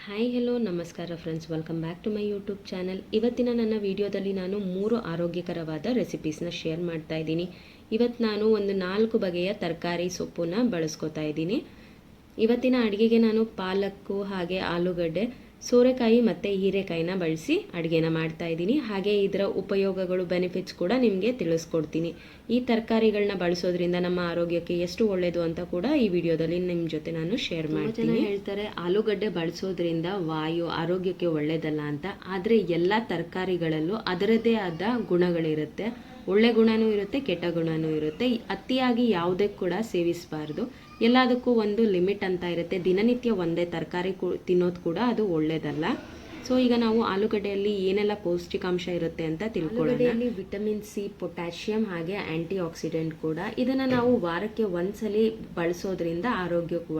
Hi hello ನಮಸ್ಕಾರ friends, welcome back to my YouTube channel. ಇವತ್ತಿನ ನನ್ನ ವಿಡಿಯೋದಲ್ಲಿ ನಾನು 3 ಆರೋಗ್ಯಕರವಾದ ರೆಸಿಪೀಸ್ನ ಶೇರ್ ಮಾಡ್ತಾ ಇದ್ದೀನಿ. ಇವತ್ತು ನಾನು ಒಂದು 4 ಬಗೆಯ ತರಕಾರಿ ಸೊಪ್ಪನ್ನ ಬಳಸ್ಕೊತಾ ಇದ್ದೀನಿ. ಇವತ್ತಿನ ಅಡುಗೆಗೆ ನಾನು ಪಾಲಕ್ಕು ಹಾಗೆ ಆಲೂಗಡ್ಡೆ, ಸೋರೆಕಾಯಿ ಮತ್ತು ಹೀರೆಕಾಯಿನ ಬಳಸಿ ಅಡುಗೆನ ಮಾಡ್ತಾ ಇದ್ದೀನಿ. ಹಾಗೆ ಇದರ ಉಪಯೋಗಗಳು, ಬೆನಿಫಿಟ್ಸ್ ಕೂಡ ನಿಮಗೆ ತಿಳಿಸ್ಕೊಡ್ತೀನಿ. ಈ ತರಕಾರಿಗಳನ್ನ ಬಳಸೋದ್ರಿಂದ ನಮ್ಮ ಆರೋಗ್ಯಕ್ಕೆ ಎಷ್ಟು ಒಳ್ಳೆಯದು ಅಂತ ಕೂಡ ಈ ವಿಡಿಯೋದಲ್ಲಿ ನಿಮ್ಮ ಜೊತೆ ನಾನು ಶೇರ್ ಮಾಡ್ತೀನಿ. ಹೇಳ್ತಾರೆ ಆಲೂಗಡ್ಡೆ ಬಳಸೋದ್ರಿಂದ ವಾಯು ಆರೋಗ್ಯಕ್ಕೆ ಒಳ್ಳೆಯದಲ್ಲ ಅಂತ. ಆದರೆ ಎಲ್ಲ ತರಕಾರಿಗಳಲ್ಲೂ ಅದರದ್ದೇ ಆದ ಗುಣಗಳಿರುತ್ತೆ. ಒಳ್ಳೆ ಗುಣನೂ ಇರುತ್ತೆ, ಕೆಟ್ಟ ಗುಣನೂ ಇರುತ್ತೆ. ಅತಿಯಾಗಿ ಯಾವುದೇ ಕೂಡ ಸೇವಿಸಬಾರ್ದು. ಎಲ್ಲದಕ್ಕೂ ಒಂದು ಲಿಮಿಟ್ ಅಂತ ಇರುತ್ತೆ. ದಿನನಿತ್ಯ ಒಂದೇ ತರಕಾರಿ ತಿನ್ನೋದು ಕೂಡ ಅದು ಒಳ್ಳೆಯದಲ್ಲ. ಸೊ ಈಗ ನಾವು ಆಲೂಗಡ್ಡೆಯಲ್ಲಿ ಏನೆಲ್ಲ ಪೌಷ್ಟಿಕಾಂಶ ಇರುತ್ತೆ ಅಂತ ತಿಳ್ಕೊಳ್ಳೋಣ. ವಿಟಮಿನ್ ಸಿ, ಪೊಟ್ಯಾಷಿಯಂ ಹಾಗೆ ಆಂಟಿ ಆಕ್ಸಿಡೆಂಟ್ ಕೂಡ. ಇದನ್ನು ನಾವು ವಾರಕ್ಕೆ ಒಂದ್ಸಲಿ ಬಳಸೋದ್ರಿಂದ ಆರೋಗ್ಯಕ್ಕೆ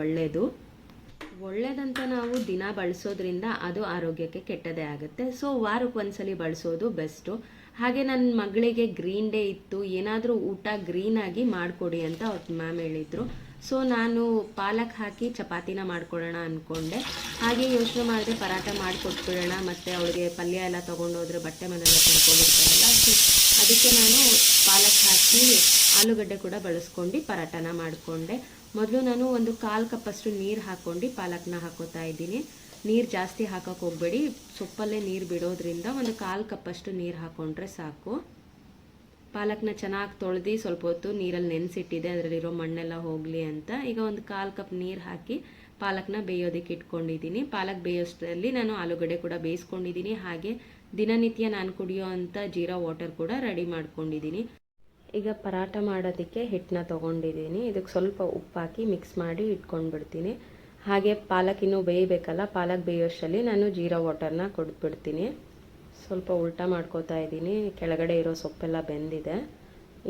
ಒಳ್ಳೆಯದಂತ ನಾವು ದಿನ ಬಳಸೋದ್ರಿಂದ ಅದು ಆರೋಗ್ಯಕ್ಕೆ ಕೆಟ್ಟದೇ ಆಗುತ್ತೆ. ಸೊ ವಾರಕ್ಕೆ ಒಂದ್ಸಲಿ ಬಳಸೋದು ಬೆಸ್ಟು. ಹಾಗೆ ನನ್ನ ಮಗಳಿಗೆ ಗ್ರೀನ್ ಡೇ ಇತ್ತು, ಏನಾದರೂ ಊಟ ಗ್ರೀನಾಗಿ ಮಾಡಿಕೊಡಿ ಅಂತ ಅವ್ರ ಮ್ಯಾಮ್ ಹೇಳಿದರು. ಸೊ ನಾನು ಪಾಲಕ್ ಹಾಕಿ ಚಪಾತಿನ ಮಾಡ್ಕೊಳ್ಳೋಣ ಅಂದ್ಕೊಂಡೆ. ಹಾಗೆ ಯೋಚನೆ ಮಾಡಿದೆ ಪರಾಟ ಮಾಡಿಕೊಟ್ಬಿಡೋಣ, ಮತ್ತು ಅವಳಿಗೆ ಪಲ್ಯ ಎಲ್ಲ ತೊಗೊಂಡೋದ್ರೆ ಬಟ್ಟೆ ಮನೆಯಲ್ಲ ತಿನ್ಕೊಂಡಿರ್ತಾರಲ್ಲ. ಸೊ ಅದಕ್ಕೆ ನಾನು ಪಾಲಕ್ ಹಾಕಿ ಆಲೂಗಡ್ಡೆ ಕೂಡ ಬಳಸ್ಕೊಂಡು ಪರಾಟನ ಮಾಡಿಕೊಂಡೆ. ಮೊದಲು ನಾನು ಒಂದು 1/4 ಕಪ್ಪಷ್ಟು ನೀರು ಹಾಕ್ಕೊಂಡು ಪಾಲಕ್ನ ಹಾಕೋತಾ ಇದ್ದೀನಿ. ನೀರು ಜಾಸ್ತಿ ಹಾಕೋಕೆ ಹೋಗಬೇಡಿ, ಸೊಪ್ಪಲ್ಲೇ ನೀರು ಬಿಡೋದ್ರಿಂದ ಒಂದು 1/4 ಕಪ್ಪಷ್ಟು ನೀರು ಹಾಕ್ಕೊಂಡ್ರೆ ಸಾಕು. ಪಾಲಕ್ನ ಚೆನ್ನಾಗಿ ತೊಳೆದು ಸ್ವಲ್ಪ ಹೊತ್ತು ನೀರಲ್ಲಿ ನೆನೆಸಿಟ್ಟಿದೆ, ಅದರಲ್ಲಿರೋ ಮಣ್ಣೆಲ್ಲ ಹೋಗಲಿ ಅಂತ. ಈಗ ಒಂದು 1/4 ಕಪ್ ನೀರು ಹಾಕಿ ಪಾಲಕ್ನ ಬೇಯೋದಕ್ಕೆ ಇಟ್ಕೊಂಡಿದ್ದೀನಿ. ಪಾಲಕ್ ಬೇಯೋಷ್ಟರಲ್ಲಿ ನಾನು ಆಲೂಗಡ್ಡೆ ಕೂಡ ಬೇಯಿಸ್ಕೊಂಡಿದ್ದೀನಿ. ಹಾಗೆ ದಿನನಿತ್ಯ ನಾನು ಕುಡಿಯೋ ಅಂಥ ಜೀರಾ ವಾಟರ್ ಕೂಡ ರೆಡಿ ಮಾಡ್ಕೊಂಡಿದ್ದೀನಿ. ಈಗ ಪರಾಟ ಮಾಡೋದಕ್ಕೆ ಹಿಟ್ಟನ್ನ ತೊಗೊಂಡಿದ್ದೀನಿ. ಇದಕ್ಕೆ ಸ್ವಲ್ಪ ಉಪ್ಪು ಹಾಕಿ ಮಿಕ್ಸ್ ಮಾಡಿ ಇಟ್ಕೊಂಡ್ಬಿಡ್ತೀನಿ. ಹಾಗೆ ಪಾಲಕ್ ಇನ್ನೂ ಬೇಯಬೇಕಲ್ಲ, ಪಾಲಕ್ ಬೇಯೋಷ್ಟರಲ್ಲಿ ನಾನು ಜೀರಾ ವಾಟರ್ನ ಕೊಟ್ಬಿಡ್ತೀನಿ. ಸ್ವಲ್ಪ ಉಲ್ಟಾ ಮಾಡ್ಕೋತಾ ಇದ್ದೀನಿ. ಕೆಳಗಡೆ ಇರೋ ಸೊಪ್ಪೆಲ್ಲ ಬೆಂದಿದೆ.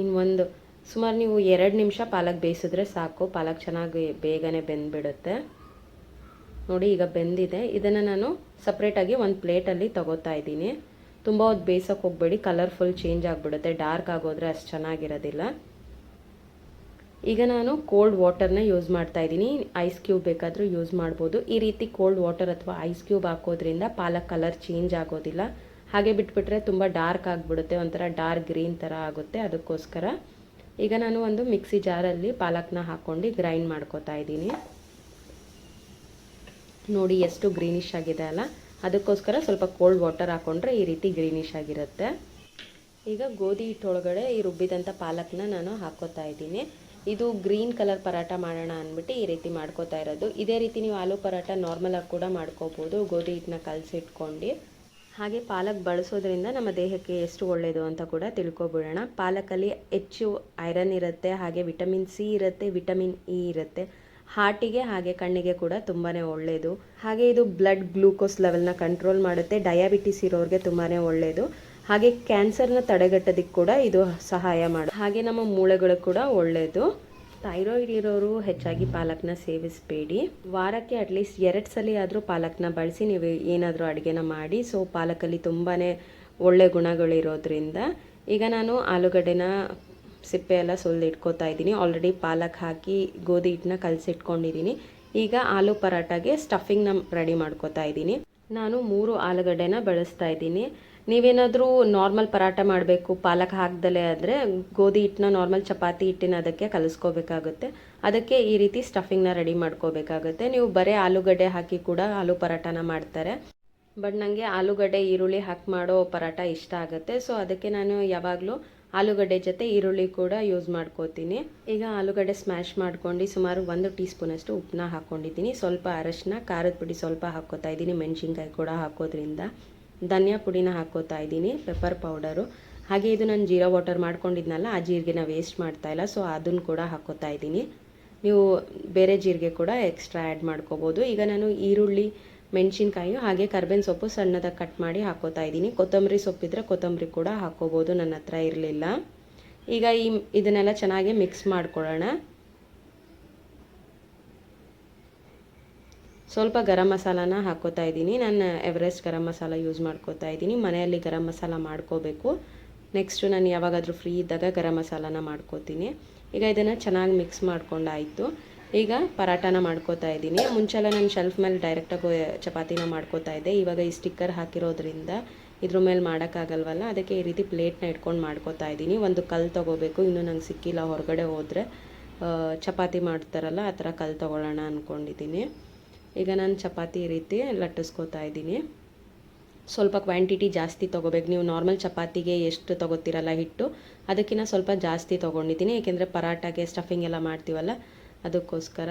ಇನ್ನು ಸುಮಾರು ನೀವು 2 ನಿಮಿಷ ಪಾಲಕ್ ಬೇಯಿಸಿದ್ರೆ ಸಾಕು. ಪಾಲಕ್ ಚೆನ್ನಾಗಿ ಬೇಗನೆ ಬೆಂದ್ಬಿಡುತ್ತೆ. ನೋಡಿ ಈಗ ಬೆಂದಿದೆ. ಇದನ್ನು ನಾನು ಸಪ್ರೇಟಾಗಿ ಒಂದು ಪ್ಲೇಟಲ್ಲಿ ತಗೋತಾ ಇದ್ದೀನಿ. ತುಂಬ ಹೊತ್ತು ಬೇಯಿಸೋಕೆ ಹೋಗಬೇಡಿ, ಕಲರ್ ಫುಲ್ ಚೇಂಜ್ ಆಗಿಬಿಡುತ್ತೆ. ಡಾರ್ಕ್ ಆಗೋದ್ರೆ ಅಷ್ಟು ಚೆನ್ನಾಗಿರೋದಿಲ್ಲ. ಈಗ ನಾನು ಕೋಲ್ಡ್ ವಾಟರ್ನ ಯೂಸ್ ಮಾಡ್ತಾ ಇದ್ದೀನಿ. ಐಸ್ ಕ್ಯೂಬ್ ಬೇಕಾದರೂ ಯೂಸ್ ಮಾಡ್ಬೋದು. ಈ ರೀತಿ ಕೋಲ್ಡ್ ವಾಟರ್ ಅಥವಾ ಐಸ್ ಕ್ಯೂಬ್ ಹಾಕೋದ್ರಿಂದ ಪಾಲಕ್ ಕಲರ್ ಚೇಂಜ್ ಆಗೋದಿಲ್ಲ. ಹಾಗೆ ಬಿಟ್ಬಿಟ್ರೆ ತುಂಬ ಡಾರ್ಕ್ ಆಗಿಬಿಡುತ್ತೆ, ಒಂಥರ ಡಾರ್ಕ್ ಗ್ರೀನ್ ಥರ ಆಗುತ್ತೆ. ಅದಕ್ಕೋಸ್ಕರ ಈಗ ನಾನು ಒಂದು ಮಿಕ್ಸಿ ಜಾರಲ್ಲಿ ಪಾಲಕ್ನ ಹಾಕ್ಕೊಂಡು ಗ್ರೈಂಡ್ ಮಾಡ್ಕೋತಾ ಇದ್ದೀನಿ. ನೋಡಿ ಎಷ್ಟು ಗ್ರೀನಿಶ್ ಆಗಿದೆ ಅಲ್ಲ. ಅದಕ್ಕೋಸ್ಕರ ಸ್ವಲ್ಪ ಕೋಲ್ಡ್ ವಾಟರ್ ಹಾಕ್ಕೊಂಡ್ರೆ ಈ ರೀತಿ ಗ್ರೀನಿಶ್ ಆಗಿರುತ್ತೆ. ಈಗ ಗೋಧಿ ಹಿಟ್ಟೊಳಗಡೆ ಈ ರುಬ್ಬಿದಂಥ ಪಾಲಕ್ನ ನಾನು ಹಾಕ್ಕೋತಾ ಇದ್ದೀನಿ. ಇದು ಗ್ರೀನ್ ಕಲರ್ ಪರಾಟ ಮಾಡೋಣ ಅಂದ್ಬಿಟ್ಟು ಈ ರೀತಿ ಮಾಡ್ಕೋತಾ ಇರೋದು. ಇದೇ ರೀತಿ ನೀವು ಆಲೂ ಪರಾಟ ನಾರ್ಮಲಾಗಿ ಕೂಡ ಮಾಡ್ಕೋಬೋದು, ಗೋಧಿ ಹಿಟ್ಟನ್ನ ಕಲಸಿಟ್ಕೊಂಡು. ಹಾಗೆ ಪಾಲಕ್ ಬಳಸೋದ್ರಿಂದ ನಮ್ಮ ದೇಹಕ್ಕೆ ಎಷ್ಟು ಒಳ್ಳೆಯದು ಅಂತ ಕೂಡ ತಿಳ್ಕೊಬಿಡೋಣ. ಪಾಲಕಲ್ಲಿ ಹೆಚ್ಚು ಐರನ್ ಇರುತ್ತೆ, ಹಾಗೆ ವಿಟಮಿನ್ ಸಿ ಇರುತ್ತೆ, ವಿಟಮಿನ್ ಇ ಇರುತ್ತೆ. ಹಾರ್ಟಿಗೆ ಹಾಗೆ ಕಣ್ಣಿಗೆ ಕೂಡ ತುಂಬಾ ಒಳ್ಳೆಯದು. ಹಾಗೆ ಇದು ಬ್ಲಡ್ ಗ್ಲೂಕೋಸ್ ಲೆವೆಲ್ನ ಕಂಟ್ರೋಲ್ ಮಾಡುತ್ತೆ. ಡಯಾಬಿಟಿಸ್ ಇರೋರಿಗೆ ತುಂಬಾ ಒಳ್ಳೆಯದು. ಹಾಗೆ ಕ್ಯಾನ್ಸರ್ನ ತಡೆಗಟ್ಟೋದಕ್ಕೆ ಕೂಡ ಇದು ಸಹಾಯ ಮಾಡುತ್ತೆ. ಹಾಗೆ ನಮ್ಮ ಮೂಳೆಗಳು ಕೂಡ ಒಳ್ಳೆಯದು. ಥೈರಾಯ್ಡ್ ಇರೋರು ಹೆಚ್ಚಾಗಿ ಪಾಲಕ್ನ ಸೇವಿಸಬೇಡಿ. ವಾರಕ್ಕೆ ಅಟ್ಲೀಸ್ಟ್ 2 ಸಲ ಆದರೂ ಪಾಲಕ್ನ ಬಳಸಿ ನೀವು ಏನಾದರೂ ಅಡುಗೆನ ಮಾಡಿ. ಸೊ ಪಾಲಕಲ್ಲಿ ತುಂಬಾ ಒಳ್ಳೆ ಗುಣಗಳಿರೋದ್ರಿಂದ. ಈಗ ನಾನು ಆಲೂಗಡ್ಡೆನ ಸಿಪ್ಪೆ ಎಲ್ಲ ಸುಲಿದು ಇಟ್ಕೋತಾ ಇದ್ದೀನಿ. ಆಲ್ರೆಡಿ ಪಾಲಕ್ ಹಾಕಿ ಗೋಧಿ ಹಿಟ್ಟನ್ನ ಕಲಸಿಟ್ಕೊಂಡಿದ್ದೀನಿ. ಈಗ ಆಲೂ ಪರಾಟಾಗೆ ಸ್ಟಫಿಂಗ್ನ ರೆಡಿ ಮಾಡ್ಕೋತಾ ಇದ್ದೀನಿ. ನಾನು 3 ಆಲೂಗಡ್ಡೆನ ಬಳಸ್ತಾ ಇದ್ದೀನಿ. ನೀವೇನಾದರೂ ನಾರ್ಮಲ್ ಪರಾಟ ಮಾಡಬೇಕು ಪಾಲಕ್ ಹಾಕ್ದಲೇ ಆದರೆ ಗೋಧಿ ಹಿಟ್ಟನ್ನ ನಾರ್ಮಲ್ ಚಪಾತಿ ಹಿಟ್ಟಿನ ಅದಕ್ಕೆ ಕಲಿಸ್ಕೋಬೇಕಾಗುತ್ತೆ. ಅದಕ್ಕೆ ಈ ರೀತಿ ಸ್ಟಫಿಂಗ್ನ ರೆಡಿ ಮಾಡ್ಕೋಬೇಕಾಗುತ್ತೆ. ನೀವು ಬರೀ ಆಲೂಗಡ್ಡೆ ಹಾಕಿ ಕೂಡ ಆಲೂ ಪರಾಟನ ಮಾಡ್ತಾರೆ. ಬಟ್ ನನಗೆ ಆಲೂಗಡ್ಡೆ ಈರುಳ್ಳಿ ಹಾಕಿ ಮಾಡೋ ಪರಾಟ ಇಷ್ಟ ಆಗುತ್ತೆ. ಸೊ ಅದಕ್ಕೆ ನಾನು ಯಾವಾಗಲೂ ಆಲೂಗಡ್ಡೆ ಜೊತೆ ಈರುಳ್ಳಿ ಕೂಡ ಯೂಸ್ ಮಾಡ್ಕೋತೀನಿ. ಈಗ ಆಲೂಗಡ್ಡೆ ಸ್ಮ್ಯಾಶ್ ಮಾಡ್ಕೊಂಡು ಸುಮಾರು 1 ಟೀ ಸ್ಪೂನಷ್ಟು ಉಪ್ಪನ್ನ ಹಾಕ್ಕೊಂಡಿದ್ದೀನಿ. ಸ್ವಲ್ಪ ಅರಶಿನ, ಖಾರದ ಪುಡಿ ಸ್ವಲ್ಪ ಹಾಕ್ಕೋತಾ ಇದ್ದೀನಿ. ಮೆಣಸಿನ್ಕಾಯಿ ಕೂಡ ಹಾಕೋದ್ರಿಂದ. ಧನಿಯಾ ಪುಡಿನ ಹಾಕ್ಕೋತಾ ಇದ್ದೀನಿ, ಪೆಪ್ಪರ್ ಪೌಡರು. ಹಾಗೆ ಇದು ನಾನು ಜೀರಾ ವಾಟರ್ ಮಾಡ್ಕೊಂಡಿದ್ನಲ್ಲ, ಆ ಜೀರಿಗೆನ ವೇಸ್ಟ್ ಮಾಡ್ತಾಯಿಲ್ಲ. ಸೊ ಅದನ್ನು ಕೂಡ ಹಾಕ್ಕೋತಾ ಇದ್ದೀನಿ. ನೀವು ಬೇರೆ ಜೀರಿಗೆ ಕೂಡ ಎಕ್ಸ್ಟ್ರಾ ಆ್ಯಡ್ ಮಾಡ್ಕೋಬೋದು. ಈಗ ನಾನು ಈರುಳ್ಳಿ, ಮೆಣಸಿನ್ಕಾಯಿ ಹಾಗೆ ಕರ್ಬೇವಿನ ಸೊಪ್ಪು ಸಣ್ಣದಾಗಿ ಕಟ್ ಮಾಡಿ ಹಾಕೋತಾ ಇದ್ದೀನಿ. ಕೊತ್ತಂಬರಿ ಸೊಪ್ಪಿದ್ರೆ ಕೊತ್ತಂಬರಿ ಕೂಡ ಹಾಕೋಬೋದು, ನನ್ನ ಹತ್ರ ಇರಲಿಲ್ಲ. ಈಗ ಇದನ್ನೆಲ್ಲ ಚೆನ್ನಾಗಿ ಮಿಕ್ಸ್ ಮಾಡ್ಕೊಳ್ಳೋಣ. ಸ್ವಲ್ಪ ಗರಂ ಮಸಾಲಾನ ಹಾಕ್ಕೋತಾ ಇದ್ದೀನಿ. ನಾನು ಎವರೆಸ್ಟ್ ಗರಂ ಮಸಾಲ ಯೂಸ್ ಮಾಡ್ಕೋತಾ ಇದ್ದೀನಿ. ಮನೆಯಲ್ಲಿ ಗರಂ ಮಸಾಲ ಮಾಡ್ಕೋಬೇಕು. ನೆಕ್ಸ್ಟು ನಾನು ಯಾವಾಗಾದರೂ ಫ್ರೀ ಇದ್ದಾಗ ಗರಂ ಮಸಾಲಾನ ಮಾಡ್ಕೋತೀನಿ. ಈಗ ಇದನ್ನು ಚೆನ್ನಾಗಿ ಮಿಕ್ಸ್ ಮಾಡ್ಕೊಂಡಾಯಿತು. ಈಗ ಪರಾಟನ ಮಾಡ್ಕೋತಾ ಇದ್ದೀನಿ. ಮುಂಚೆಲ್ಲ ನಾನು ಶೆಲ್ಫ್ ಮೇಲೆ ಡೈರೆಕ್ಟಾಗಿ ಚಪಾತಿನ ಮಾಡ್ಕೋತಾ ಇದ್ದೆ. ಇವಾಗ ಈ ಸ್ಟಿಕ್ಕರ್ ಹಾಕಿರೋದ್ರಿಂದ ಇದ್ರ ಮೇಲೆ ಮಾಡೋಕ್ಕಾಗಲ್ವಲ್ಲ, ಅದಕ್ಕೆ ಈ ರೀತಿ ಪ್ಲೇಟ್ನ ಇಟ್ಕೊಂಡು ಮಾಡ್ಕೋತಾ ಇದ್ದೀನಿ. ಒಂದು ಕಲ್ಲು ತೊಗೋಬೇಕು, ಇನ್ನೂ ನಂಗೆ ಸಿಕ್ಕಿಲ್ಲ. ಹೊರಗಡೆ ಹೋದರೆ ಚಪಾತಿ ಮಾಡ್ತಾರಲ್ಲ ಆ ಥರ ಕಲ್ಲು ತೊಗೊಳ್ಳೋಣ ಅಂದ್ಕೊಂಡಿದ್ದೀನಿ. ಈಗ ನಾನು ಚಪಾತಿ ಈ ರೀತಿ ಲಟ್ಟಿಸ್ಕೋತಾ ಇದ್ದೀನಿ. ಸ್ವಲ್ಪ ಕ್ವಾಂಟಿಟಿ ಜಾಸ್ತಿ ತೊಗೋಬೇಕು. ನೀವು ನಾರ್ಮಲ್ ಚಪಾತಿಗೆ ಎಷ್ಟು ತೊಗೋತೀರಲ್ಲ ಹಿಟ್ಟು, ಅದಕ್ಕಿಂತ ಸ್ವಲ್ಪ ಜಾಸ್ತಿ ತೊಗೊಂಡಿದ್ದೀನಿ. ಏಕೆಂದರೆ ಪರಾಟಾಗೆ ಸ್ಟಫಿಂಗ್ ಎಲ್ಲ ಮಾಡ್ತೀವಲ್ಲ ಅದಕ್ಕೋಸ್ಕರ.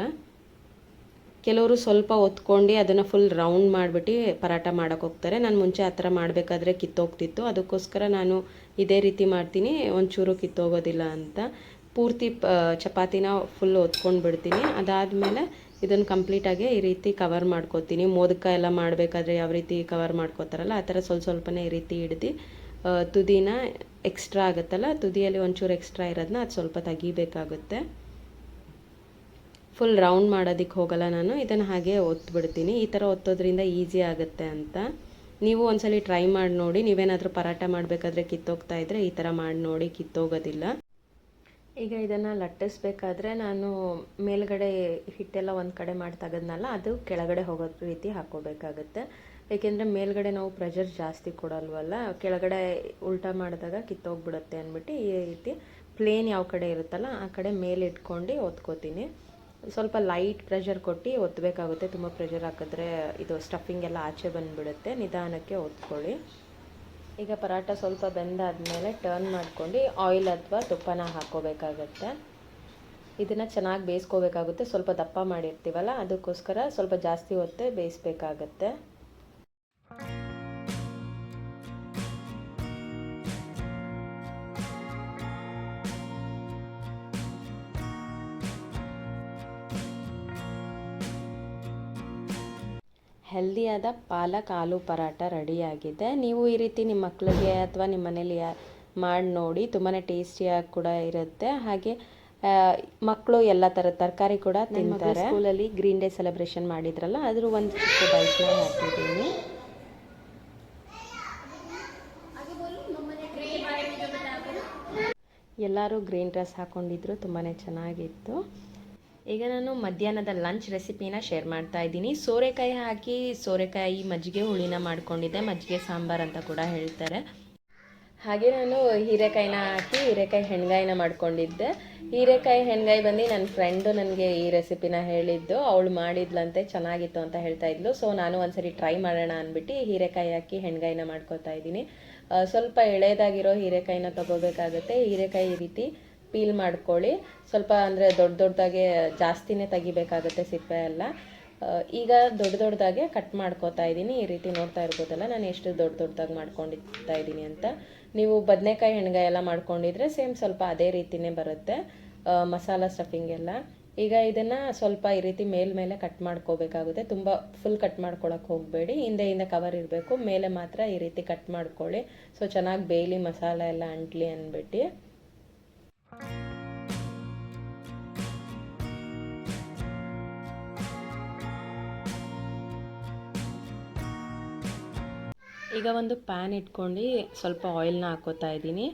ಕೆಲವರು ಸ್ವಲ್ಪ ಒತ್ಕೊಂಡು ಅದನ್ನು ಫುಲ್ ರೌಂಡ್ ಮಾಡಿಬಿಟ್ಟು ಪರಾಟ ಮಾಡೋಕ್ಕೆ ಹೋಗ್ತಾರೆ. ನಾನು ಮುಂಚೆ ಆ ಥರ ಮಾಡಬೇಕಾದ್ರೆ ಕಿತ್ತೋಗ್ತಿತ್ತು. ಅದಕ್ಕೋಸ್ಕರ ನಾನು ಇದೇ ರೀತಿ ಮಾಡ್ತೀನಿ, ಒಂಚೂರು ಕಿತ್ತೋಗೋದಿಲ್ಲ ಅಂತ. ಪೂರ್ತಿ ಚಪಾತಿನ ಫುಲ್ ಒತ್ಕೊಂಡು ಬಿಡ್ತೀನಿ. ಅದಾದಮೇಲೆ ಇದನ್ನು ಕಂಪ್ಲೀಟಾಗಿ ಈ ರೀತಿ ಕವರ್ ಮಾಡ್ಕೋತೀನಿ. ಮೋದಕ ಎಲ್ಲ ಮಾಡಬೇಕಾದ್ರೆ ಯಾವ ರೀತಿ ಕವರ್ ಮಾಡ್ಕೋತಾರಲ್ಲ ಆ ಥರ ಸ್ವಲ್ಪನೇ ಈ ರೀತಿ ಹಿಡ್ದು ತುದಿನ ಎಕ್ಸ್ಟ್ರಾ ಆಗುತ್ತಲ್ಲ, ತುದಿಯಲ್ಲಿ ಒಂಚೂರು ಎಕ್ಸ್ಟ್ರಾ ಇರೋದನ್ನ ಅದು ಸ್ವಲ್ಪ ತೆಗಿಬೇಕಾಗುತ್ತೆ. ಫುಲ್ ರೌಂಡ್ ಮಾಡೋದಕ್ಕೆ ಹೋಗಲ್ಲ ನಾನು, ಇದನ್ನು ಹಾಗೆ ಒತ್ಬಿಡ್ತೀನಿ. ಈ ಥರ ಒತ್ತೋದ್ರಿಂದ ಈಸಿ ಆಗುತ್ತೆ ಅಂತ. ನೀವು ಒಂದ್ಸಲಿ ಟ್ರೈ ಮಾಡಿ ನೋಡಿ. ನೀವೇನಾದರೂ ಪರಾಟ ಮಾಡಬೇಕಾದ್ರೆ ಕಿತ್ತೋಗ್ತಾ ಇದ್ದರೆ ಈ ಥರ ಮಾಡಿ ನೋಡಿ, ಕಿತ್ತೋಗೋದಿಲ್ಲ. ಈಗ ಇದನ್ನು ಲಟ್ಟಿಸ್ಬೇಕಾದ್ರೆ ನಾನು ಮೇಲ್ಗಡೆ ಹಿಟ್ಟೆಲ್ಲ ಒಂದು ಕಡೆ ಮಾಡಿ ತೆಗೆದ್ನಲ್ಲ, ಅದು ಕೆಳಗಡೆ ಹೋಗೋ ರೀತಿ ಹಾಕ್ಕೋಬೇಕಾಗುತ್ತೆ. ಏಕೆಂದರೆ ಮೇಲ್ಗಡೆ ನಾವು ಪ್ರೆಷರ್ ಜಾಸ್ತಿ ಕೊಡಲ್ವಲ್ಲ, ಕೆಳಗಡೆ ಉಲ್ಟಾ ಮಾಡಿದಾಗ ಕಿತ್ತೋಗ್ಬಿಡುತ್ತೆ ಅಂದ್ಬಿಟ್ಟು ಈ ರೀತಿ ಪ್ಲೇನ್ ಯಾವ ಕಡೆ ಇರುತ್ತಲ್ಲ ಆ ಕಡೆ ಮೇಲೆ ಇಟ್ಕೊಂಡು ಒತ್ಕೋತೀನಿ. ಸ್ವಲ್ಪ ಲೈಟ್ ಪ್ರೆಷರ್ ಕೊಟ್ಟು ಒತ್ತಬೇಕಾಗುತ್ತೆ. ತುಂಬ ಪ್ರೆಷರ್ ಹಾಕಿದ್ರೆ ಇದು ಸ್ಟಫಿಂಗ್ ಎಲ್ಲ ಆಚೆ ಬಂದುಬಿಡುತ್ತೆ. ನಿಧಾನಕ್ಕೆ ಒತ್ಕೊಳ್ಳಿ. ಈಗ ಪರಾಟ ಸ್ವಲ್ಪ ಬೆಂದಾದಮೇಲೆ ಟರ್ನ್ ಮಾಡ್ಕೊಂಡು ಆಯಿಲ್ ಅಥವಾ ತುಪ್ಪನ ಹಾಕ್ಕೋಬೇಕಾಗತ್ತೆ. ಇದನ್ನು ಚೆನ್ನಾಗಿ ಬೇಯಿಸ್ಕೋಬೇಕಾಗುತ್ತೆ. ಸ್ವಲ್ಪ ದಪ್ಪ ಮಾಡಿರ್ತೀವಲ್ಲ ಅದಕ್ಕೋಸ್ಕರ ಸ್ವಲ್ಪ ಜಾಸ್ತಿ ಹೊತ್ತು ಬೇಯಿಸ್ಬೇಕಾಗತ್ತೆ. ಹೆಲ್ದಿಯಾದ ಪಾಲಕ್ ಆಲೂ ಪರಾಟ ರೆಡಿಯಾಗಿದೆ. ನೀವು ಈ ರೀತಿ ನಿಮ್ಮ ಮಕ್ಕಳಿಗೆ ಅಥವಾ ನಿಮ್ಮ ಮನೇಲಿ ಮಾಡಿ ನೋಡಿ. ತುಂಬಾ ಟೇಸ್ಟಿಯಾಗಿ ಕೂಡ ಇರುತ್ತೆ. ಹಾಗೆ ಮಕ್ಕಳು ಎಲ್ಲ ಥರದ ತರಕಾರಿ ಕೂಡ ತಿಂತಾರೆ. ಸ್ಕೂಲಲ್ಲಿ ಗ್ರೀನ್ ಡೇ ಸೆಲೆಬ್ರೇಷನ್ ಮಾಡಿದ್ರಲ್ಲ, ಅದ್ರ ಒಂದು ಚಿಕ್ಕ ಬೈಕ್ನ ಹಾಕಿದ್ದೀನಿ. ಎಲ್ಲರೂ ಗ್ರೀನ್ ಡ್ರೆಸ್ ಹಾಕ್ಕೊಂಡಿದ್ರು, ತುಂಬಾ ಚೆನ್ನಾಗಿತ್ತು. ಈಗ ನಾನು ಮಧ್ಯಾಹ್ನದ ಲಂಚ್ ರೆಸಿಪಿನ ಶೇರ್ ಮಾಡ್ತಾ ಇದ್ದೀನಿ. ಸೋರೆಕಾಯಿ ಹಾಕಿ ಸೋರೆಕಾಯಿ ಮಜ್ಜಿಗೆ ಹುಳಿನ ಮಾಡ್ಕೊಂಡಿದ್ದೆ. ಮಜ್ಜಿಗೆ ಸಾಂಬಾರು ಅಂತ ಕೂಡ ಹೇಳ್ತಾರೆ. ಹಾಗೆ ನಾನು ಹೀರೆಕಾಯಿನ ಹಾಕಿ ಹೀರೆಕಾಯಿ ಹೆಣ್ಗಾಯಿನ ಮಾಡ್ಕೊಂಡಿದ್ದೆ. ಹೀರೆಕಾಯಿ ಹೆಣ್ಗಾಯಿ ಬಂದು ನನ್ನ ಫ್ರೆಂಡು ನನಗೆ ಈ ರೆಸಿಪಿನ ಹೇಳಿದ್ದು. ಅವಳು ಮಾಡಿದ್ಲಂತೆ, ಚೆನ್ನಾಗಿತ್ತು ಅಂತ ಹೇಳ್ತಾ ಇದ್ಲು. ಸೊ ನಾನು ಒಂದ್ಸರಿ ಟ್ರೈ ಮಾಡೋಣ ಅಂದ್ಬಿಟ್ಟು ಹೀರೆಕಾಯಿ ಹಾಕಿ ಹೆಣ್ಗಾಯಿನ ಮಾಡ್ಕೊತಾ ಇದ್ದೀನಿ. ಸ್ವಲ್ಪ ಎಳೆದಾಗಿರೋ ಹೀರೆಕಾಯಿನ ತೊಗೋಬೇಕಾಗುತ್ತೆ. ಹೀರೆಕಾಯಿ ಈ ರೀತಿ ಪೀಲ್ ಮಾಡ್ಕೊಳ್ಳಿ. ಸ್ವಲ್ಪ ಅಂದರೆ ದೊಡ್ಡದಾಗೆ ಜಾಸ್ತಿನೇ ತೆಗಿಬೇಕಾಗುತ್ತೆ ಸಿಪ್ಪೆ ಎಲ್ಲ. ಈಗ ದೊಡ್ಡದಾಗೆ ಕಟ್ ಮಾಡ್ಕೋತಾ ಇದ್ದೀನಿ. ಈ ರೀತಿ ನೋಡ್ತಾ ಇರ್ಬೋದಲ್ಲ ನಾನು ಎಷ್ಟು ದೊಡ್ಡದಾಗಿ ಮಾಡ್ಕೊಂಡಿರ್ತಾ ಇದ್ದೀನಿ ಅಂತ. ನೀವು ಬದನೆಕಾಯಿ ಹೆಣ್ಗಾಯಿ ಎಲ್ಲ ಮಾಡ್ಕೊಂಡಿದ್ರೆ ಸೇಮ್ ಸ್ವಲ್ಪ ಅದೇ ರೀತಿನೇ ಬರುತ್ತೆ ಮಸಾಲ ಸ್ಟಫಿಂಗ್ ಎಲ್ಲ. ಈಗ ಇದನ್ನು ಸ್ವಲ್ಪ ಈ ರೀತಿ ಮೇಲ್ಮೇಲೆ ಕಟ್ ಮಾಡ್ಕೋಬೇಕಾಗುತ್ತೆ. ತುಂಬ ಫುಲ್ ಕಟ್ ಮಾಡ್ಕೊಳಕ್ಕೆ ಹೋಗಬೇಡಿ. ಹಿಂದೆ ಕವರ್ ಇರಬೇಕು. ಮೇಲೆ ಮಾತ್ರ ಈ ರೀತಿ ಕಟ್ ಮಾಡ್ಕೊಳ್ಳಿ. ಸೊ ಚೆನ್ನಾಗಿ ಬೇಯಲಿ, ಮಸಾಲ ಎಲ್ಲ ಅಂಟ್ಲಿ ಅಂದ್ಬಿಟ್ಟು. ಈಗ ಒಂದು ಪ್ಯಾನ್ ಇಟ್ಕೊಂಡು ಸ್ವಲ್ಪ ಆಯಿಲ್ನ ಹಾಕೋತಾ ಇದ್ದೀನಿ.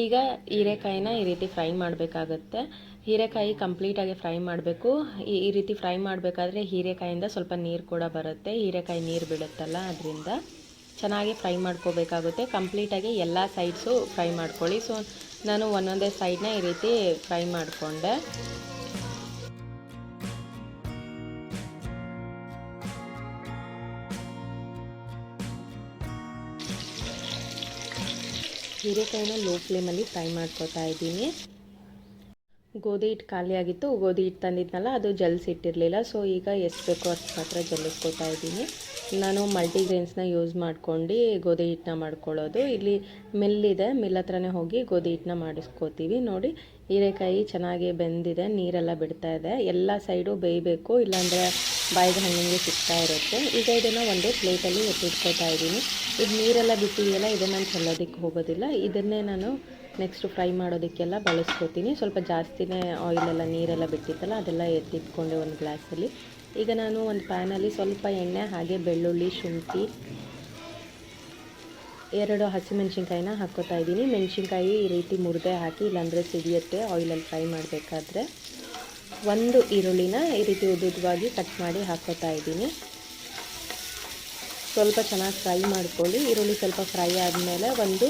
ಈಗ ಹೀರೆಕಾಯಿನ ಈ ರೀತಿ ಫ್ರೈ ಮಾಡಬೇಕಾಗತ್ತೆ. ಹೀರೆಕಾಯಿ ಕಂಪ್ಲೀಟಾಗಿ ಫ್ರೈ ಮಾಡಬೇಕು. ಈ ರೀತಿ ಫ್ರೈ ಮಾಡಬೇಕಾದ್ರೆ ಹೀರೆಕಾಯಿಂದ ಸ್ವಲ್ಪ ನೀರು ಕೂಡ ಬರುತ್ತೆ. ಹೀರೆಕಾಯಿ ನೀರು ಬಿಡುತ್ತಲ್ಲ, ಅದರಿಂದ ಚೆನ್ನಾಗಿ ಫ್ರೈ ಮಾಡ್ಕೋಬೇಕಾಗುತ್ತೆ. ಕಂಪ್ಲೀಟಾಗಿ ಎಲ್ಲ ಸೈಡ್ಸು ಫ್ರೈ ಮಾಡ್ಕೊಳ್ಳಿ. ಸೊ ನಾನು ಒಂದೊಂದೇ ಸೈಡ್ನ ಈ ರೀತಿ ಫ್ರೈ ಮಾಡಿಕೊಂಡೆ. ಹೀರೆಕಾಯಿನ ಲೋ ಫ್ಲೇಮಲ್ಲಿ ಫ್ರೈ ಮಾಡ್ಕೋತಾ ಇದ್ದೀನಿ. ಗೋಧಿ ಹಿಟ್ಟು ಖಾಲಿಯಾಗಿತ್ತು. ಗೋಧಿ ಹಿಟ್ಟು ತಂದಿದ್ನಲ್ಲ, ಅದು ಜಲ್ಸಿಟ್ಟಿರಲಿಲ್ಲ. ಸೊ ಈಗ ಎಷ್ಟು ಬೇಕೋ ಅಷ್ಟು ಮಾತ್ರ ಜಲ್ಲಿಸ್ಕೋತಾ ಇದ್ದೀನಿ. ನಾನು ಮಲ್ಟಿಗ್ರೇನ್ಸ್ನ ಯೂಸ್ ಮಾಡ್ಕೊಂಡು ಗೋಧಿ ಹಿಟ್ಟನ್ನ ಮಾಡ್ಕೊಳ್ಳೋದು. ಇಲ್ಲಿ ಮಿಲ್ಲಿದೆ, ಮಿಲ್ ಹತ್ರನೇ ಹೋಗಿ ಗೋಧಿ ಹಿಟ್ಟನ್ನ ಮಾಡಿಸ್ಕೋತೀವಿ. ನೋಡಿ, ಹೀರೆಕಾಯಿ ಚೆನ್ನಾಗಿ ಬೆಂದಿದೆ, ನೀರೆಲ್ಲ ಬಿಡ್ತಾ ಇದೆ. ಎಲ್ಲ ಸೈಡು ಬೇಯಬೇಕು, ಇಲ್ಲಾಂದರೆ ಬಾಯಿಗೆ ಹಣ್ಣಿಗೆ ಸಿಗ್ತಾ ಇರುತ್ತೆ. ಈಗ ಇದನ್ನು ಒಂದು ಪ್ಲೇಟಲ್ಲಿ ಎತ್ತಿಟ್ಕೋತಾ ಇದ್ದೀನಿ. ಇದು ನೀರೆಲ್ಲ ಬಿಟ್ಟಿದೆಯಲ್ಲ, ಇದನ್ನು ನಾನು ಚೆಲ್ಲೋದಕ್ಕೆ ಹೋಗೋದಿಲ್ಲ. ಇದನ್ನೇ ನಾನು ನೆಕ್ಸ್ಟ್ ಫ್ರೈ ಮಾಡೋದಕ್ಕೆಲ್ಲ ಬಳಸ್ಕೋತೀನಿ. ಸ್ವಲ್ಪ ಜಾಸ್ತಿನೇ ಆಯಿಲೆಲ್ಲ ನೀರೆಲ್ಲ ಬಿಟ್ಟಿತ್ತಲ್ಲ, ಅದೆಲ್ಲ ಎತ್ತಿಟ್ಕೊಂಡೆ ಒಂದು ಗ್ಲಾಸಲ್ಲಿ. ಈಗ ನಾನು ಒಂದು ಪ್ಯಾನಲ್ಲಿ ಸ್ವಲ್ಪ ಎಣ್ಣೆ, ಹಾಗೆ ಬೆಳ್ಳುಳ್ಳಿ, ಶುಂಠಿ, 2 ಹಸಿಮೆಣ್ಸಿನ್ಕಾಯಿನ ಹಾಕ್ಕೋತಾ ಇದ್ದೀನಿ. ಮೆಣಸಿನ್ಕಾಯಿ ಈ ರೀತಿ ಮುರಿದೇ ಹಾಕಿ, ಇಲ್ಲಾಂದರೆ ಸಿಡಿಯುತ್ತೆ ಆಯಿಲಲ್ಲಿ ಫ್ರೈ ಮಾಡಬೇಕಾದ್ರೆ. ಒಂದು ಈರುಳ್ಳಿನ ಈ ರೀತಿ ಉದ್ದುದ್ದವಾಗಿ ಕಟ್ ಮಾಡಿ ಹಾಕ್ಕೋತಾ ಇದ್ದೀನಿ. ಸ್ವಲ್ಪ ಚೆನ್ನಾಗಿ ಫ್ರೈ ಮಾಡ್ಕೊಳ್ಳಿ. ಈರುಳ್ಳಿ ಸ್ವಲ್ಪ ಫ್ರೈ ಆದಮೇಲೆ ಒಂದು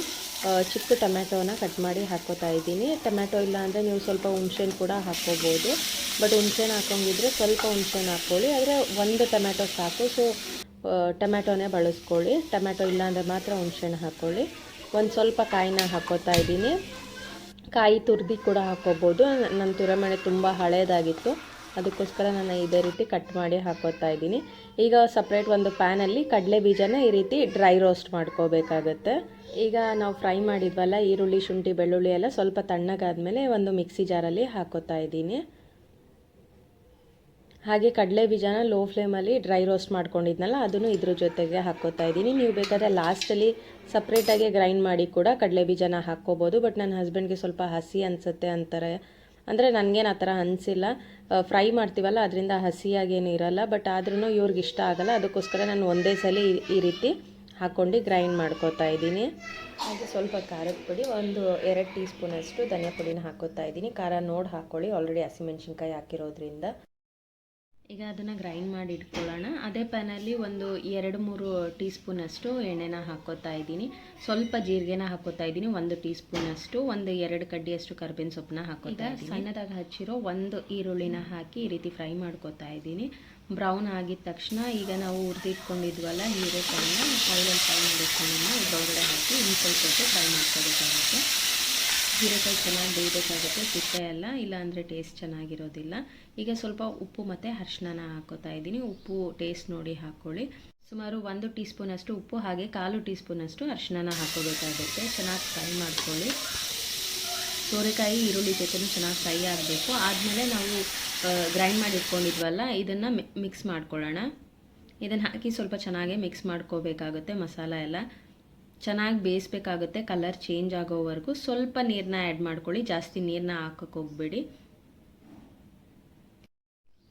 ಚಿಕ್ಕ ಟೊಮ್ಯಾಟೋನ ಕಟ್ ಮಾಡಿ ಹಾಕ್ಕೋತಾ ಇದ್ದೀನಿ. ಟೊಮ್ಯಾಟೊ ಇಲ್ಲ ಅಂದರೆ ನೀವು ಸ್ವಲ್ಪ ಹುಣಸೆಹಣ್ಣು ಕೂಡ ಹಾಕ್ಕೋಬೋದು, ಬಟ್ ಹುಣಸೆಹಣ್ಣು ಹಾಕೋಂಗಿದ್ರೆ ಸ್ವಲ್ಪ ಹುಣಸೆಹಣ್ಣು ಹಾಕ್ಕೊಳ್ಳಿ. ಆದರೆ ಒಂದು ಟೊಮ್ಯಾಟೊ ಸಾಕು, ಸೊ ಟೊಮ್ಯಾಟೊನೇ ಬಳಸ್ಕೊಳ್ಳಿ. ಟೊಮ್ಯಾಟೊ ಇಲ್ಲ ಅಂದರೆ ಮಾತ್ರ ಹುಣಸೆಹಣ್ಣು ಹಾಕ್ಕೊಳ್ಳಿ. ಒಂದು ಸ್ವಲ್ಪ ಕಾಯಿನ ಹಾಕ್ಕೋತಾ ಇದ್ದೀನಿ. ಕಾಯಿ ತುರಿದು ಕೂಡ ಹಾಕ್ಕೋಬೋದು. ನನ್ನ ತುರಿಮಣೆ ತುಂಬ ಹಳೇದಾಗಿತ್ತು, ಅದಕ್ಕೋಸ್ಕರ ನಾನು ಇದೇ ರೀತಿ ಕಟ್ ಮಾಡಿ ಹಾಕ್ಕೋತಾ ಇದ್ದೀನಿ. ಈಗ ಸಪ್ರೇಟ್ ಒಂದು ಪ್ಯಾನಲ್ಲಿ ಕಡಲೆ ಬೀಜನ ಈ ರೀತಿ ಡ್ರೈ ರೋಸ್ಟ್ ಮಾಡ್ಕೋಬೇಕಾಗತ್ತೆ. ಈಗ ನಾವು ಫ್ರೈ ಮಾಡಿದ್ವಲ್ಲ ಈರುಳ್ಳಿ, ಶುಂಠಿ, ಬೆಳ್ಳುಳ್ಳಿ ಎಲ್ಲ ಸ್ವಲ್ಪ ತಣ್ಣಗಾದ್ಮೇಲೆ ಒಂದು ಮಿಕ್ಸಿ ಜಾರಲ್ಲಿ ಹಾಕ್ಕೋತಾ ಇದ್ದೀನಿ. ಹಾಗೆ ಕಡಲೆ ಬೀಜನ ಲೋ ಫ್ಲೇಮಲ್ಲಿ ಡ್ರೈ ರೋಸ್ಟ್ ಮಾಡ್ಕೊಂಡಿದ್ನಲ್ಲ ಅದನ್ನು ಇದ್ರ ಜೊತೆಗೆ ಹಾಕ್ಕೋತಾ ಇದ್ದೀನಿ. ನೀವು ಬೇಕಾದರೆ ಲಾಸ್ಟಲ್ಲಿ ಸಪ್ರೇಟಾಗಿ ಗ್ರೈಂಡ್ ಮಾಡಿ ಕೂಡ ಕಡಲೆ ಬೀಜನ ಹಾಕ್ಕೋಬೋದು, ಬಟ್ ನನ್ನ ಹಸ್ಬೆಂಡ್ಗೆ ಸ್ವಲ್ಪ ಹಸಿ ಅನಿಸುತ್ತೆ ಅಂತಾರೆ. ಅಂದರೆ ನನಗೇನು ಆ ಥರ ಅನಿಸಿಲ್ಲ. ಫ್ರೈ ಮಾಡ್ತೀವಲ್ಲ ಅದರಿಂದ ಹಸಿಯಾಗೇನು ಇರಲ್ಲ, ಬಟ್ ಆದ್ರೂ ಇವ್ರಿಗೆ ಇಷ್ಟ ಆಗಲ್ಲ. ಅದಕ್ಕೋಸ್ಕರ ನಾನು ಒಂದೇ ಸಲ ಈ ರೀತಿ ಹಾಕ್ಕೊಂಡು ಗ್ರೈಂಡ್ ಮಾಡ್ಕೋತಾ ಇದ್ದೀನಿ. ಹಾಗೆ ಸ್ವಲ್ಪ ಖಾರದ ಪುಡಿ, ಒಂದು 2 ಟೀ ಸ್ಪೂನಷ್ಟು ಧನಿಯಾ ಪುಡಿನ ಹಾಕ್ಕೋತಾ ಇದ್ದೀನಿ. ಖಾರ ನೋಡಿ ಹಾಕ್ಕೊಳ್ಳಿ, ಆಲ್ರೆಡಿ ಹಸಿಮೆಣ್ಸಿನ್ಕಾಯಿ ಹಾಕಿರೋದ್ರಿಂದ. ಈಗ ಅದನ್ನು ಗ್ರೈಂಡ್ ಮಾಡಿ ಇಟ್ಕೊಳ್ಳೋಣ. ಅದೇ ಪ್ಯಾನಲ್ಲಿ ಒಂದು 2-3 ಟೀ ಸ್ಪೂನಷ್ಟು ಎಣ್ಣೆನ ಹಾಕ್ಕೋತಾ ಇದ್ದೀನಿ. ಸ್ವಲ್ಪ ಜೀರಿಗೆನ ಹಾಕ್ಕೋತಾ ಇದ್ದೀನಿ, 1 ಟೀ ಸ್ಪೂನಷ್ಟು. ಒಂದು 2 ಕಡ್ಡಿಯಷ್ಟು ಕರ್ಬೇವಿನ ಸೊಪ್ಪನ್ನ ಹಾಕ್ಕೋತಾ ಇದ್ದೀನಿ. ಸಣ್ಣದಾಗಿ ಹಚ್ಚಿರೋ ಒಂದು ಈರುಳ್ಳಿನ ಹಾಕಿ ಈ ರೀತಿ ಫ್ರೈ ಮಾಡ್ಕೋತಾ ಇದ್ದೀನಿ. ಬ್ರೌನ್ ಆಗಿದ ತಕ್ಷಣ ಈಗ ನಾವು ಹುರಿದಿಟ್ಕೊಂಡಿದ್ವಲ್ಲ ಹೀರೆಕಾಯಿನ ಆಯಿಲಲ್ಲಿ ಫ್ರೈ ಮಾಡಿಟ್ಕೊಂಡಿದ್ನ ಇದ್ರೊಳಗಡೆ ಹಾಕಿ ಇನ್ನು ಸ್ವಲ್ಪ ಹೊತ್ತು ಫ್ರೈ ಮಾಡ್ಕೋಬೇಕಾಗುತ್ತೆ. ಹೀರೆಕಾಯಿ ಚೆನ್ನಾಗಿ ಬೇಯಬೇಕಾಗುತ್ತೆ, ಸಿಪ್ಪೆ ಎಲ್ಲ, ಇಲ್ಲಾಂದರೆ ಟೇಸ್ಟ್ ಚೆನ್ನಾಗಿರೋದಿಲ್ಲ. ಈಗ ಸ್ವಲ್ಪ ಉಪ್ಪು ಮತ್ತು ಅರಿಶಿನ ಹಾಕ್ಕೋತಾ ಇದ್ದೀನಿ. ಉಪ್ಪು ಟೇಸ್ಟ್ ನೋಡಿ ಹಾಕ್ಕೊಳ್ಳಿ. ಸುಮಾರು 1 ಟೀ ಸ್ಪೂನಷ್ಟು ಉಪ್ಪು, ಹಾಗೆ 1/4 ಟೀ ಸ್ಪೂನಷ್ಟು ಅರಿಶಿನ ಹಾಕ್ಕೋಬೇಕಾಗುತ್ತೆ. ಚೆನ್ನಾಗಿ ಫ್ರೈ ಮಾಡ್ಕೊಳ್ಳಿ. ಸೋರೆಕಾಯಿ ಈರುಳ್ಳಿ ಜೊತೆನೂ ಚೆನ್ನಾಗಿ ಫ್ರೈ ಆಗಬೇಕು. ಆದಮೇಲೆ ನಾವು ಗ್ರೈಂಡ್ ಮಾಡಿ ಇಟ್ಕೊಂಡಿದ್ವಲ್ಲ ಇದನ್ನು ಮಿಕ್ಸ್ ಮಾಡ್ಕೊಳ್ಳೋಣ. ಇದನ್ನು ಹಾಕಿ ಸ್ವಲ್ಪ ಚೆನ್ನಾಗೇ ಮಿಕ್ಸ್ ಮಾಡ್ಕೋಬೇಕಾಗುತ್ತೆ. ಮಸಾಲ ಎಲ್ಲ ಚೆನ್ನಾಗಿ ಬೇಯಿಸ್ಬೇಕಾಗುತ್ತೆ. ಕಲರ್ ಚೇಂಜ್ ಆಗೋವರೆಗೂ ಸ್ವಲ್ಪ ನೀರನ್ನ ಆ್ಯಡ್ ಮಾಡ್ಕೊಳ್ಳಿ, ಜಾಸ್ತಿ ನೀರನ್ನ ಹಾಕೋಕ್ಕೆ ಹೋಗಬೇಡಿ.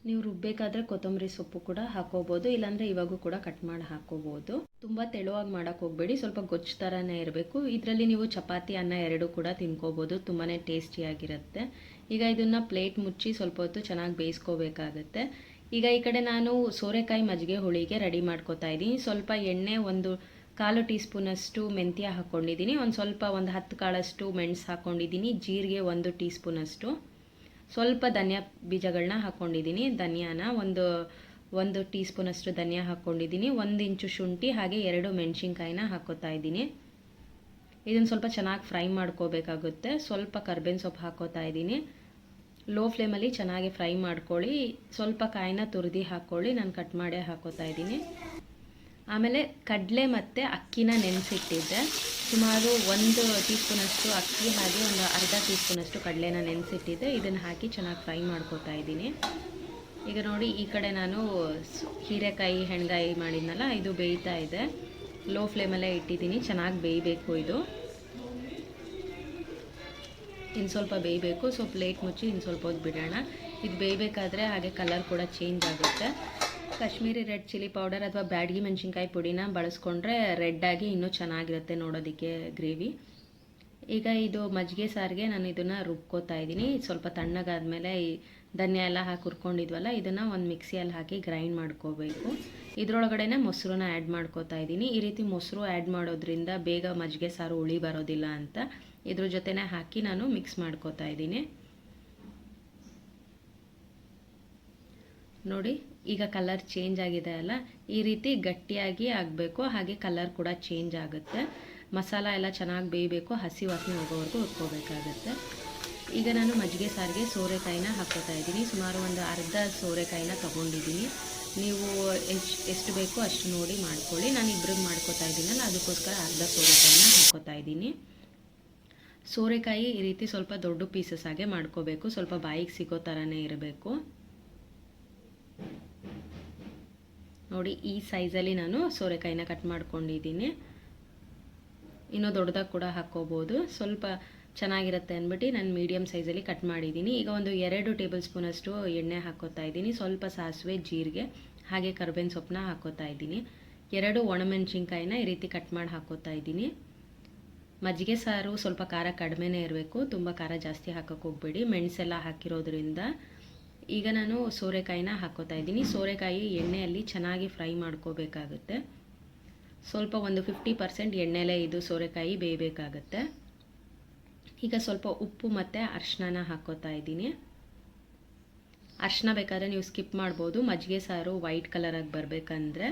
ನೀವು ರುಬ್ಬೇಕಾದ್ರೆ ಕೊತ್ತಂಬರಿ ಸೊಪ್ಪು ಕೂಡ ಹಾಕೋಬೋದು, ಇಲ್ಲಾಂದರೆ ಇವಾಗೂ ಕೂಡ ಕಟ್ ಮಾಡಿ ಹಾಕೋಬೋದು. ತುಂಬ ತೆಳುವಾಗಿ ಮಾಡೋಕ್ಕೆ ಹೋಗಬೇಡಿ, ಸ್ವಲ್ಪ ಗೊಜ್ಜು ಥರನೇ ಇರಬೇಕು. ಇದರಲ್ಲಿ ನೀವು ಚಪಾತಿ, ಅನ್ನ ಎರಡೂ ಕೂಡ ತಿನ್ಕೋಬೋದು, ತುಂಬಾ ಟೇಸ್ಟಿಯಾಗಿರುತ್ತೆ. ಈಗ ಇದನ್ನು ಪ್ಲೇಟ್ ಮುಚ್ಚಿ ಸ್ವಲ್ಪ ಹೊತ್ತು ಚೆನ್ನಾಗಿ ಬೇಯಿಸ್ಕೋಬೇಕಾಗತ್ತೆ. ಈಗ ಈ ಕಡೆ ನಾನು ಸೋರೆಕಾಯಿ ಮಜ್ಜಿಗೆ ಹುಳಿಗೆ ರೆಡಿ ಮಾಡ್ಕೋತಾ ಇದ್ದೀನಿ. ಸ್ವಲ್ಪ ಎಣ್ಣೆ, 1/4 ಟೀ ಸ್ಪೂನಷ್ಟು ಮೆಂತ್ಯ ಹಾಕ್ಕೊಂಡಿದ್ದೀನಿ. ಒಂದು 10 ಕಾಳಷ್ಟು ಮೆಣಸು ಹಾಕ್ಕೊಂಡಿದ್ದೀನಿ. ಜೀರಿಗೆ 1 ಟೀ ಸ್ಪೂನಷ್ಟು, ಸ್ವಲ್ಪ ಧನಿಯಾ ಬೀಜಗಳನ್ನ ಹಾಕ್ಕೊಂಡಿದ್ದೀನಿ. ಧನಿಯಾನ ಒಂದು ಟೀ ಸ್ಪೂನಷ್ಟು ಧನಿಯಾ ಹಾಕ್ಕೊಂಡಿದ್ದೀನಿ. 1 ಇಂಚು ಶುಂಠಿ, ಹಾಗೆ 2 ಮೆಣಸಿನ್ಕಾಯಿನ ಹಾಕ್ಕೋತಾ ಇದ್ದೀನಿ. ಇದನ್ನು ಸ್ವಲ್ಪ ಚೆನ್ನಾಗಿ ಫ್ರೈ ಮಾಡ್ಕೋಬೇಕಾಗುತ್ತೆ. ಸ್ವಲ್ಪ ಕರ್ಬೇವಿನ ಸೊಪ್ಪು ಹಾಕ್ಕೋತಾ ಇದ್ದೀನಿ. ಲೋ ಫ್ಲೇಮಲ್ಲಿ ಚೆನ್ನಾಗಿ ಫ್ರೈ ಮಾಡ್ಕೊಳ್ಳಿ. ಸ್ವಲ್ಪ ಕಾಯಿನ ತುರಿದು ಹಾಕ್ಕೊಳ್ಳಿ, ನಾನು ಕಟ್ ಮಾಡೇ ಹಾಕ್ಕೋತಾ ಇದ್ದೀನಿ. ಆಮೇಲೆ ಕಡಲೆ ಮತ್ತು ಅಕ್ಕಿನ ನೆನೆಸಿಟ್ಟಿದ್ದೆ. ಸುಮಾರು 1 ಟೀ ಸ್ಪೂನಷ್ಟು ಅಕ್ಕಿ, ಹಾಗೆ ಒಂದು ಅರ್ಧ ಟೀ ಸ್ಪೂನಷ್ಟು ಕಡಲೆನ ನೆನೆಸಿಟ್ಟಿದ್ದೆ. ಇದನ್ನು ಹಾಕಿ ಚೆನ್ನಾಗಿ ಫ್ರೈ ಮಾಡ್ಕೋತಾ ಇದ್ದೀನಿ. ಈಗ ನೋಡಿ, ಈ ಕಡೆ ನಾನು ಹೀರೆಕಾಯಿ ಹೆಣ್ಗಾಯಿ ಮಾಡಿದ್ನಲ್ಲ ಇದು ಬೇಯ್ತಾ ಇದೆ. ಲೋ ಫ್ಲೇಮಲ್ಲೇ ಇಟ್ಟಿದ್ದೀನಿ, ಚೆನ್ನಾಗಿ ಬೇಯಬೇಕು. ಇದು ಇನ್ನು ಸ್ವಲ್ಪ ಬೇಯಬೇಕು. ಸೊ ಪ್ಲೇಟ್ ಮುಚ್ಚಿ ಇನ್ನು ಸ್ವಲ್ಪ ಹೊತ್ತು ಬಿಡೋಣ. ಇದು ಬೇಯಬೇಕಾದ್ರೆ ಹಾಗೆ ಕಲರ್ ಕೂಡ ಚೇಂಜ್ ಆಗುತ್ತೆ. ಕಾಶ್ಮೀರಿ ರೆಡ್ ಚಿಲ್ಲಿ ಪೌಡರ್ ಅಥವಾ ಬ್ಯಾಡಗಿ ಮೆಣಸಿನ್ಕಾಯಿ ಪುಡಿನ ಬಳಸ್ಕೊಂಡ್ರೆ ರೆಡ್ಡಾಗಿ ಇನ್ನೂ ಚೆನ್ನಾಗಿರುತ್ತೆ ನೋಡೋದಕ್ಕೆ ಗ್ರೇವಿ. ಈಗ ಇದು ಮಜ್ಜಿಗೆ ಸಾರಿಗೆ ನಾನು ಇದನ್ನು ರುಬ್ಕೋತಾ ಇದ್ದೀನಿ. ಸ್ವಲ್ಪ ತಣ್ಣಗಾದ್ಮೇಲೆ ಈ ಧನಿಯಾ ಎಲ್ಲ ಹಾಕಿ ಹುರ್ಕೊಂಡಿದ್ವಲ್ಲ ಇದನ್ನು ಒಂದು ಮಿಕ್ಸಿಯಲ್ಲಿ ಹಾಕಿ ಗ್ರೈಂಡ್ ಮಾಡ್ಕೋಬೇಕು. ಇದರೊಳಗಡೆನೆ ಮೊಸರನ್ನ ಆ್ಯಡ್ ಮಾಡ್ಕೋತಾ ಇದ್ದೀನಿ. ಈ ರೀತಿ ಮೊಸರು ಆ್ಯಡ್ ಮಾಡೋದ್ರಿಂದ ಬೇಗ ಮಜ್ಜಿಗೆ ಸಾರು ಹುಳಿ ಬರೋದಿಲ್ಲ ಅಂತ ಇದ್ರ ಜೊತೆನೇ ಹಾಕಿ ನಾನು ಮಿಕ್ಸ್ ಮಾಡ್ಕೋತಾ ಇದ್ದೀನಿ. ನೋಡಿ, ಈಗ ಕಲರ್ ಚೇಂಜ್ ಆಗಿದೆ ಅಲ್ಲ, ಈ ರೀತಿ ಗಟ್ಟಿಯಾಗಿ ಆಗಬೇಕು. ಹಾಗೆ ಕಲರ್ ಕೂಡ ಚೇಂಜ್ ಆಗುತ್ತೆ. ಮಸಾಲ ಎಲ್ಲ ಚೆನ್ನಾಗಿ ಬೇಯಬೇಕು, ಹಸಿ ವಾಸನೆ ಹೋಗೋವರೆಗೂ ಹುರ್ಕೋಬೇಕಾಗತ್ತೆ. ಈಗ ನಾನು ಮಜ್ಜಿಗೆ ಸಾರಿಗೆ ಸೋರೆಕಾಯಿನ ಹಾಕ್ಕೋತಾ ಇದ್ದೀನಿ. ಸುಮಾರು ಒಂದು ಅರ್ಧ ಸೋರೆಕಾಯಿನ ತೊಗೊಂಡಿದ್ದೀನಿ. ನೀವು ಎಷ್ಟು ಬೇಕೋ ಅಷ್ಟು ನೋಡಿ ಮಾಡ್ಕೊಳ್ಳಿ. ನಾನು ಇಬ್ಬರಿಗೆ ಮಾಡ್ಕೋತಾ ಇದ್ದೀನಲ್ಲ, ಅದಕ್ಕೋಸ್ಕರ ಅರ್ಧ ಸೋರೆಕಾಯಿನ ಹಾಕ್ಕೋತಾ ಇದ್ದೀನಿ. ಸೋರೆಕಾಯಿ ಈ ರೀತಿ ಸ್ವಲ್ಪ ದೊಡ್ಡ ಪೀಸಸ್ ಆಗಿ ಮಾಡ್ಕೋಬೇಕು, ಸ್ವಲ್ಪ ಬಾಯಿಗೆ ಸಿಗೋ ಥರನೇ ಇರಬೇಕು. ನೋಡಿ, ಈ ಸೈಜಲ್ಲಿ ನಾನು ಸೋರೆಕಾಯಿನ ಕಟ್ ಮಾಡ್ಕೊಂಡಿದ್ದೀನಿ. ಇನ್ನೂ ದೊಡ್ಡದಾಗಿ ಕೂಡ ಹಾಕ್ಕೋಬೋದು, ಸ್ವಲ್ಪ ಚೆನ್ನಾಗಿರುತ್ತೆ ಅಂದ್ಬಿಟ್ಟು ನಾನು ಮೀಡಿಯಮ್ ಸೈಜಲ್ಲಿ ಕಟ್ ಮಾಡಿದ್ದೀನಿ. ಈಗ ಒಂದು 2 ಟೇಬಲ್ ಸ್ಪೂನಷ್ಟು ಎಣ್ಣೆ ಹಾಕ್ಕೋತಾ ಇದ್ದೀನಿ. ಸ್ವಲ್ಪ ಸಾಸಿವೆ, ಜೀರಿಗೆ, ಹಾಗೆ ಕರ್ಬೇವಿನ ಸೊಪ್ಪನ್ನ ಹಾಕ್ಕೋತಾ ಇದ್ದೀನಿ. 2 ಒಣಮೆಣಸಿನ್ಕಾಯಿನ ಈ ರೀತಿ ಕಟ್ ಮಾಡಿ ಹಾಕ್ಕೋತಾ ಇದ್ದೀನಿ. ಮಜ್ಜಿಗೆ ಸಾರು ಸ್ವಲ್ಪ ಖಾರ ಕಡಿಮೆನೇ ಇರಬೇಕು, ತುಂಬ ಖಾರ ಜಾಸ್ತಿ ಹಾಕೋಕ್ಕೆ ಹೋಗಬೇಡಿ. ಮೆಣಸೆಲ್ಲ ಹಾಕಿರೋದ್ರಿಂದ ಈಗ ನಾನು ಸೋರೆಕಾಯಿನ ಹಾಕೋತಾ ಇದ್ದೀನಿ. ಸೋರೆಕಾಯಿ ಎಣ್ಣೆಯಲ್ಲಿ ಚೆನ್ನಾಗಿ ಫ್ರೈ ಮಾಡ್ಕೋಬೇಕಾಗುತ್ತೆ. ಸ್ವಲ್ಪ ಒಂದು 50% ಎಣ್ಣೆಲೇ ಇದು ಸೋರೆಕಾಯಿ ಬೇಯಬೇಕಾಗತ್ತೆ. ಈಗ ಸ್ವಲ್ಪ ಉಪ್ಪು ಮತ್ತು ಅರಿಶಿನ ಹಾಕೋತಾ ಇದ್ದೀನಿ. ಅರಿಶಿನ ಬೇಕಾದರೆ ನೀವು ಸ್ಕಿಪ್ ಮಾಡ್ಬೋದು, ಮಜ್ಜಿಗೆ ಸಾರು ವೈಟ್ ಕಲರಾಗಿ ಬರಬೇಕಂದ್ರೆ.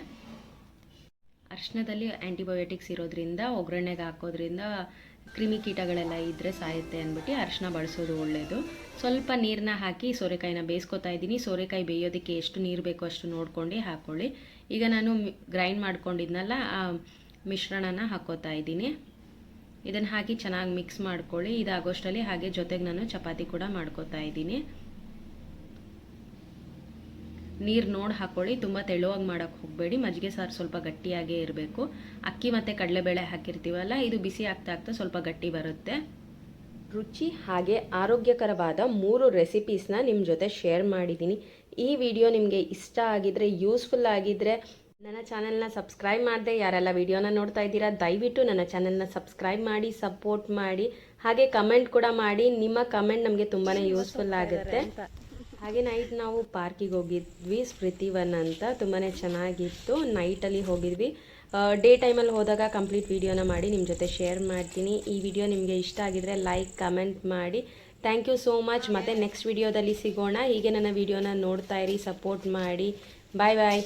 ಅರಿಶಿನದಲ್ಲಿ ಆ್ಯಂಟಿಬಯೋಟಿಕ್ಸ್ ಇರೋದ್ರಿಂದ ಒಗ್ಗರಣೆಗೆ ಹಾಕೋದ್ರಿಂದ ಕ್ರಿಮಿಕೀಟಗಳೆಲ್ಲ ಇದ್ದರೆ ಸಾಯುತ್ತೆ ಅಂದ್ಬಿಟ್ಟು ಅರಿಶಿನ ಬಳಸೋದು ಒಳ್ಳೆಯದು. ಸ್ವಲ್ಪ ನೀರನ್ನ ಹಾಕಿ ಸೋರೆಕಾಯಿನ ಬೇಯಿಸ್ಕೊತಾ ಇದ್ದೀನಿ. ಸೋರೆಕಾಯಿ ಬೇಯೋದಕ್ಕೆ ಎಷ್ಟು ನೀರು ಬೇಕೋ ಅಷ್ಟು ನೋಡ್ಕೊಂಡು ಹಾಕ್ಕೊಳ್ಳಿ. ಈಗ ನಾನು ಗ್ರೈಂಡ್ ಮಾಡ್ಕೊಂಡಿದ್ನಲ್ಲ ಆ ಮಿಶ್ರಣನ ಹಾಕೋತಾ ಇದ್ದೀನಿ. ಇದನ್ನು ಹಾಕಿ ಚೆನ್ನಾಗಿ ಮಿಕ್ಸ್ ಮಾಡ್ಕೊಳ್ಳಿ. ಇದಾಗೋಷ್ಟರಲ್ಲಿ ಹಾಗೆ ಜೊತೆಗೆ ನಾನು ಚಪಾತಿ ಕೂಡ ಮಾಡ್ಕೋತಾ ಇದ್ದೀನಿ. ನೀರು ನೋಡಿ ಹಾಕ್ಕೊಳ್ಳಿ, ತುಂಬ ತೆಳುವಾಗಿ ಮಾಡೋಕ್ಕೆ ಹೋಗಬೇಡಿ. ಮಜ್ಜಿಗೆ ಸಾರು ಸ್ವಲ್ಪ ಗಟ್ಟಿಯಾಗೇ ಇರಬೇಕು. ಅಕ್ಕಿ ಮತ್ತು ಕಡಲೆಬೇಳೆ ಹಾಕಿರ್ತೀವಲ್ಲ, ಇದು ಬಿಸಿ ಆಗ್ತಾ ಆಗ್ತಾ ಸ್ವಲ್ಪ ಗಟ್ಟಿ ಬರುತ್ತೆ. ರುಚಿ ಹಾಗೆ ಆರೋಗ್ಯಕರವಾದ 3 ರೆಸಿಪೀಸ್ನ ನಿಮ್ಮ ಜೊತೆ ಶೇರ್ ಮಾಡಿದ್ದೀನಿ. ಈ ವಿಡಿಯೋ ನಿಮಗೆ ಇಷ್ಟ ಆಗಿದ್ರೆ, ಯೂಸ್ಫುಲ್ ಆಗಿದ್ದರೆ ನನ್ನ ಚಾನಲ್ನ ಸಬ್ಸ್ಕ್ರೈಬ್ ಮಾಡದೆ ಯಾರೆಲ್ಲ ವಿಡಿಯೋನ ನೋಡ್ತಾ ಇದ್ದೀರಾ ದಯವಿಟ್ಟು ನನ್ನ ಚಾನಲ್ನ ಸಬ್ಸ್ಕ್ರೈಬ್ ಮಾಡಿ, ಸಪೋರ್ಟ್ ಮಾಡಿ, ಹಾಗೆ ಕಮೆಂಟ್ ಕೂಡ ಮಾಡಿ. ನಿಮ್ಮ ಕಮೆಂಟ್ ನಮಗೆ ತುಂಬಾ ಯೂಸ್ಫುಲ್ ಆಗುತ್ತೆ. ಹಾಗೆ ನೈಟ್ ನಾವು ಪಾರ್ಕಿಗೆ ಹೋಗಿದ್ವಿ, ಸ್ಮೃತಿವನ್ ಅಂತ. ತುಂಬಾ ಚೆನ್ನಾಗಿತ್ತು. ನೈಟಲ್ಲಿ ಹೋಗಿದ್ವಿ. ಡೇ ಟೈಮಲ್ಲಿ ಹೋದಾಗ ಕಂಪ್ಲೀಟ್ ವೀಡಿಯೋನ ಮಾಡಿ ನಿಮ್ಮ ಜೊತೆ ಶೇರ್ ಮಾಡ್ತೀನಿ. ಈ ವಿಡಿಯೋ ನಿಮಗೆ ಇಷ್ಟ ಆಗಿದ್ರೆ ಲೈಕ್ ಕಮೆಂಟ್ ಮಾಡಿ. Thank you so much. ಮತ್ತು ನೆಕ್ಸ್ಟ್ ವಿಡಿಯೋದಲ್ಲಿ ಸಿಗೋಣ. ಹೀಗೆ ನನ್ನ ವಿಡಿಯೋನ ನೋಡ್ತಾ ಇರಿ, ಸಪೋರ್ಟ್ ಮಾಡಿ. ಬಾಯ್ ಬಾಯ್.